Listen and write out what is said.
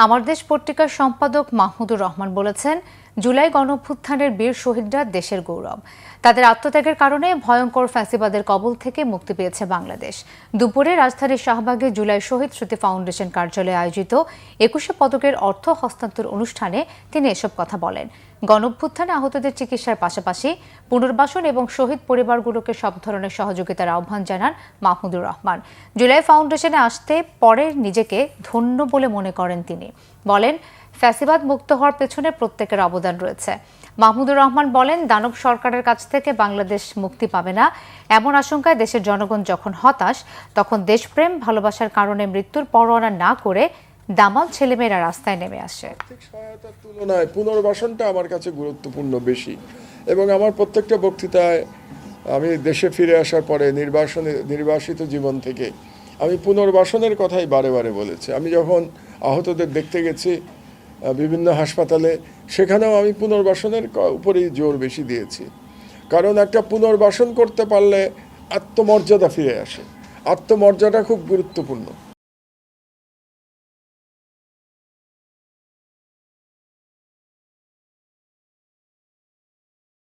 আমার দেশ পত্রিকার সম্পাদক মাহমুদুর রহমান বলেছেন, জুলাই গণঅভ্যুত্থানের বীর শহীদরা দেশের গৌরব। তাদের আত্মত্যাগের কারণে ভয়ঙ্কর ফ্যাসিবাদের কবল থেকে মুক্তি পেয়েছে বাংলাদেশ। দুপুরে রাজধানীর শাহবাগে জুলাই শহীদ স্মৃতি ফাউন্ডেশন কার্যালয়ে আয়োজিত ২১শে পদকের অর্থ হস্তান্তর অনুষ্ঠানে তিনি এসব কথা বলেন। গণঅভ্যুত্থানে আহতদের চিকিৎসার পাশাপাশি পুনর্বাসন এবং শহীদ পরিবারগুলোকে সব ধরনের সহযোগিতার আহ্বান জানান মাহমুদুর রহমান। জুলাই ফাউন্ডেশনে আসতে পরে নিজেকে ধন্য বলে মনে করেন তিনি। বলেন, ফ্যাসিবাদ মুক্ত হওয়ার পেছনে প্রত্যেকের অবদান রয়েছে। মাহমুদুর রহমান বলেন, দানব সরকারের কাছ থেকে বাংলাদেশ মুক্তি পাবে না এমন আশঙ্কায় দেশের জনগণ যখন হতাশ, তখন দেশপ্রেম ভালোবাসার কারণে মৃত্যুর পরোয়ানা না করে দামাল ছেলেমেয়েরা রাস্তায় নেমে আসে। সহায়তার তুলনায় পুনর্বাসনটা আমার কাছে গুরুত্বপূর্ণ বেশি, এবং আমার প্রত্যেকটা বক্তৃতায় আমি দেশে ফিরে আসার পরে নির্বাসিত জীবন থেকে আমি পুনর্বাসনের কথাই বারে বারে বলেছি। আমি যখন আহতদের দেখতে গেছি বিভিন্ন হাসপাতালে, সেখানেও আমি পুনর্বাসনের উপরেই জোর বেশি দিয়েছি। কারণ একটা পুনর্বাসন করতে পারলে আত্মমর্যাদা ফিরে আসে। আত্মমর্যাদা খুব গুরুত্বপূর্ণ।